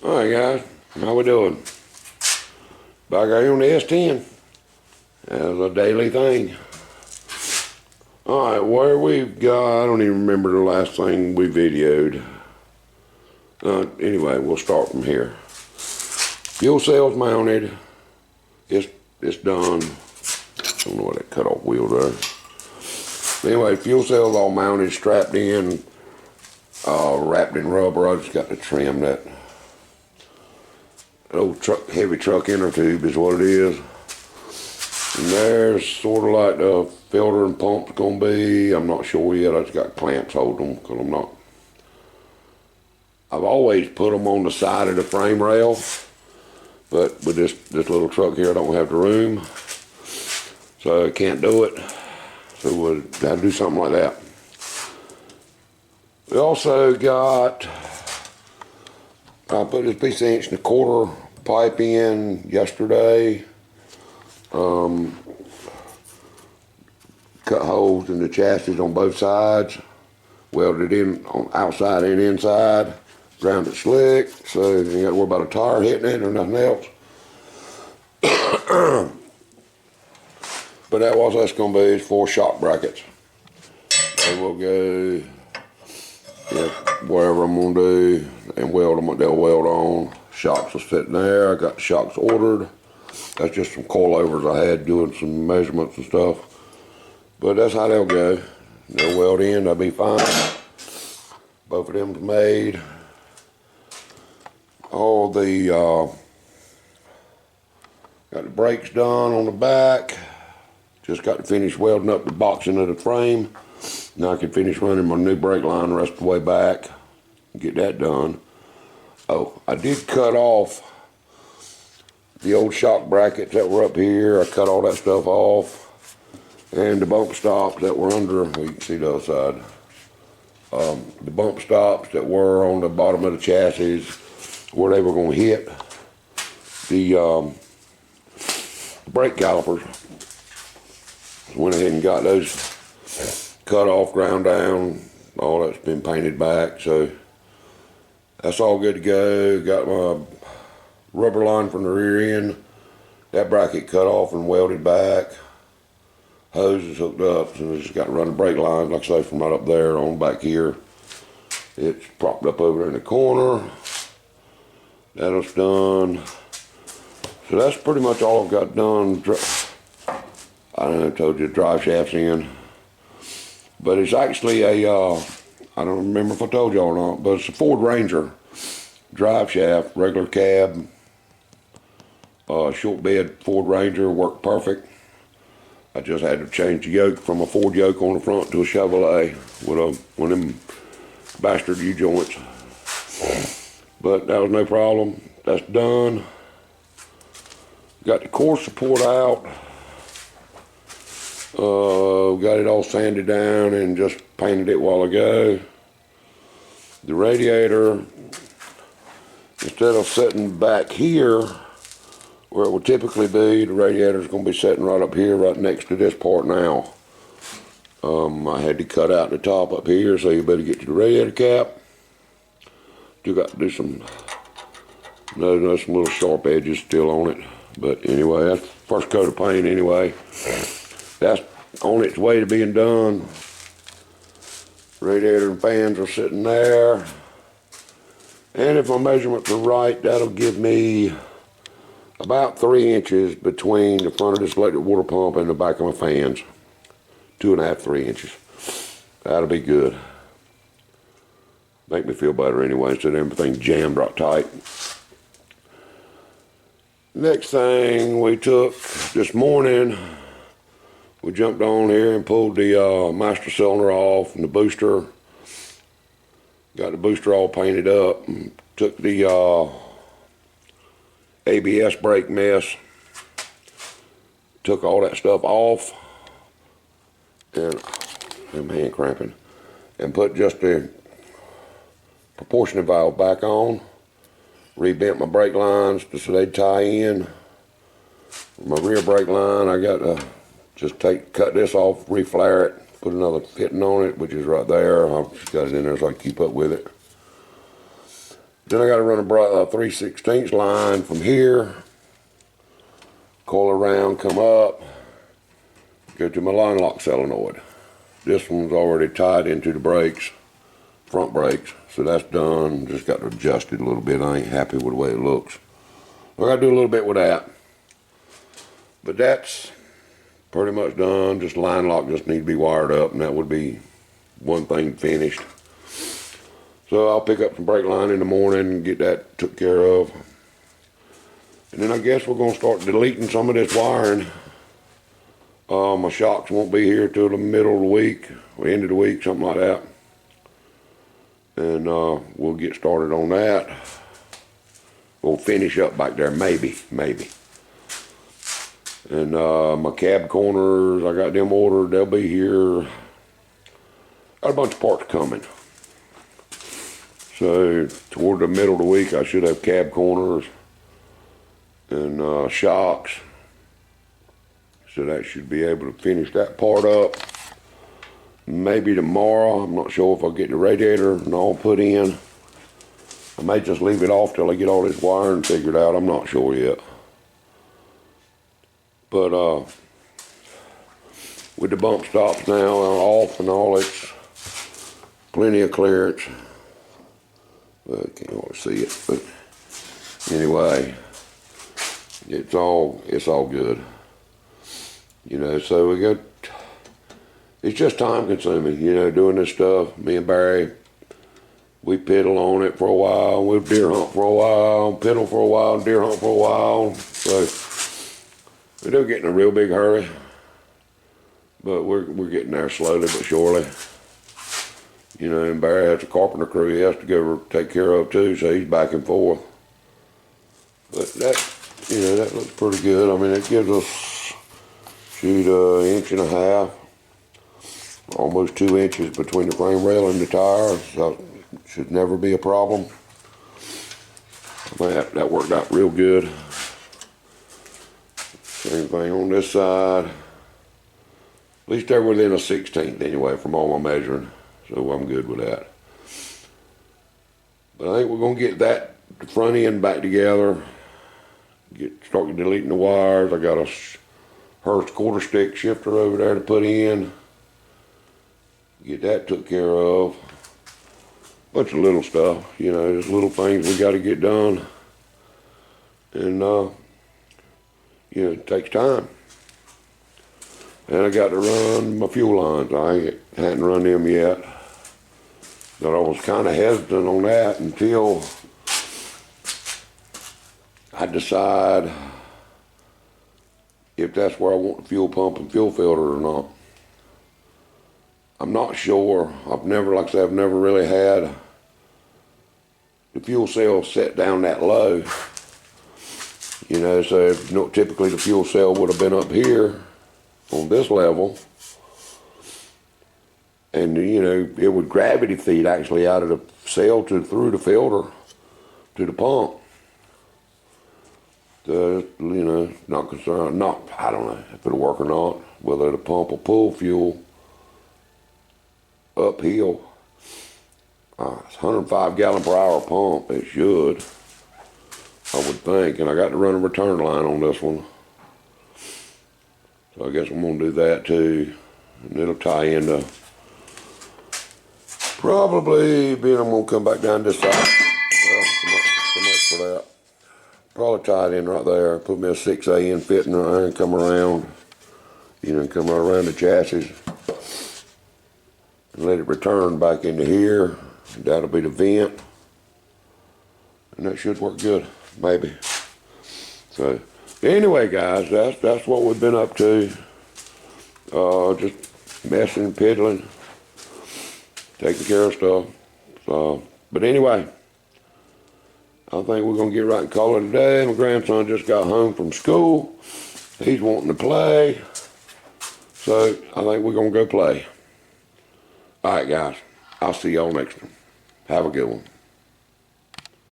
Alright guys, how we doing? Back here on the S10 as a daily thing. Alright, where we've got, I don't even remember the last thing we videoed. Anyway, we'll start from here. Fuel cells mounted. It's done. I don't know what that cutoff wheel does. Anyway, fuel cells all mounted, strapped in, wrapped in rubber. I just got to trim that old heavy truck inner tube is what it is. And there's sort of like the filter and pump's gonna be. I'm not sure yet. I just got clamps holding them because I'm not. I've always put them on the side of the frame rail, but with this little truck here, I don't have the room, so I can't do it. So we'll have to do something like that. We also got. I put this piece of 1.25" pipe in yesterday. Cut holes in the chassis on both sides. Welded it in on outside and inside. Ground it slick, so you ain't got to worry about a tire hitting it or nothing else. But that's going to be is 4 shock brackets. So we'll go. Wherever I'm going to do and weld them, they'll weld on. Shocks are sitting there. I got the shocks ordered. That's just some coilovers I had doing some measurements and stuff. But that's how they'll go. They'll weld in, that'll be fine. Both of them's made. All the, got the brakes done on the back. Just got to finish welding up the boxing of the frame. Now I can finish running my new brake line the rest of the way back. Get that done. Oh, I did cut off the old shock brackets that were up here. I cut all that stuff off. And the bump stops that were under, well, you can see the other side. The bump stops that were on the bottom of the chassis where they were going to hit the brake calipers. Went ahead and got those cut off, ground down, all that's been painted back, so that's all good to go. Got my rubber line from the rear end, that bracket cut off and welded back. Hose is hooked up, so I just got to run the brake lines, like I say, from right up there on back here. It's propped up over in the corner. That's done. So that's pretty much all I've got done. I don't know, I told you the drive shaft's in. But it's actually a, I don't remember if I told y'all or not, but it's a Ford Ranger drive shaft, regular cab, short bed Ford Ranger, worked perfect. I just had to change the yoke from a Ford yoke on the front to a Chevrolet with one of them bastard U-joints. But that was no problem. That's done. Got the core support out. Got it all sanded down and just painted it a while ago. The radiator, instead of sitting back here where it would typically be, the radiator is going to be sitting right up here, right next to this part now. I had to cut out the top up here, so you better get to the radiator cap. Still got to do some little sharp edges still on it. But anyway, that's the first coat of paint anyway. That's on its way to being done. Radiator and fans are sitting there. And if my measurements are right, that'll give me about 3 inches between the front of this electric water pump and the back of my fans. 2.5, 3 inches. That'll be good. Make me feel better anyway, instead of everything jammed right tight. Next thing we took this morning, we jumped on here and pulled the master cylinder off and the booster. Got the booster all painted up. And took the ABS brake mess. Took all that stuff off. And I'm hand cramping. And put just the proportionate valve back on. Rebent my brake lines so they tie in. My rear brake line, I got to just cut this off, reflare it, put another fitting on it, which is right there. I've just got it in there so I can keep up with it. Then I got to run a 3/16 line from here, coil around, come up, go to my line lock solenoid. This one's already tied into the brakes, front brakes, so that's done. Just got to adjust it a little bit. I ain't happy with the way it looks. I got to do a little bit with that. But that's pretty much done. Just line lock just need to be wired up, and that would be one thing finished. So I'll pick up some brake line in the morning and get that took care of. And then I guess we're going to start deleting some of this wiring. My shocks won't be here till the middle of the week, or end of the week, something like that. And we'll get started on that. We'll finish up back there, maybe. And my cab corners, I got them ordered. They'll be here. Got a bunch of parts coming. So toward the middle of the week, I should have cab corners and shocks. So that should be able to finish that part up. Maybe tomorrow. I'm not sure if I'll get the radiator and all put in. I may just leave it off till I get all this wiring figured out. I'm not sure yet. But with the bump stops now off and all, it's plenty of clearance. Well, I can't always see it, but anyway, it's all good. You know, so it's just time consuming, you know, doing this stuff. Me and Barry, we piddle on it for a while, we'll deer hunt for a while, piddle for a while, deer hunt for a while. So we don't get in a real big hurry, but we're getting there slowly but surely. You know, and Barry has a carpenter crew he has to go take care of too, so he's back and forth. But that, you know, that looks pretty good. I mean, it gives us, shoot, 1.5 inches, almost 2 inches between the frame rail and the tire, so it should never be a problem. That worked out real good. Same thing on this side. At least they're within a 1/16 anyway from all my measuring. So I'm good with that. But I think we're going to get that the front end back together. Start deleting the wires. I got a Hurst quarter stick shifter over there to put in. Get that took care of. Bunch of little stuff, you know, just little things we got to get done. And you know, it takes time. And I got to run my fuel lines. I hadn't run them yet. But I was kind of hesitant on that until I decide if that's where I want the fuel pump and fuel filter or not. I'm not sure. I've never really had the fuel cell set down that low. You know, so typically the fuel cell would have been up here on this level. And, you know, it would gravity feed actually out of the cell through the filter to the pump. So, you know, not concerned. I don't know if it'll work or not, whether the pump will pull fuel uphill. It's 105 gallon per hour pump. It should, I would think. And I got to run a return line on this one. So I guess I'm going to do that too. And it'll tie into probably being I'm going to come back down this side. Well, so much for that. Probably tie it in right there. Put me a 6A in fitting right there and come around. You know, come right around the chassis. And let it return back into here. That'll be the vent. And that should work good, maybe. So, anyway, guys, that's what we've been up to. Just messing, piddling, taking care of stuff. So, but anyway, I think we're going to get right and call it a day. My grandson just got home from school. He's wanting to play. So, I think we're going to go play. All right, guys. I'll see y'all next time. Have a good one.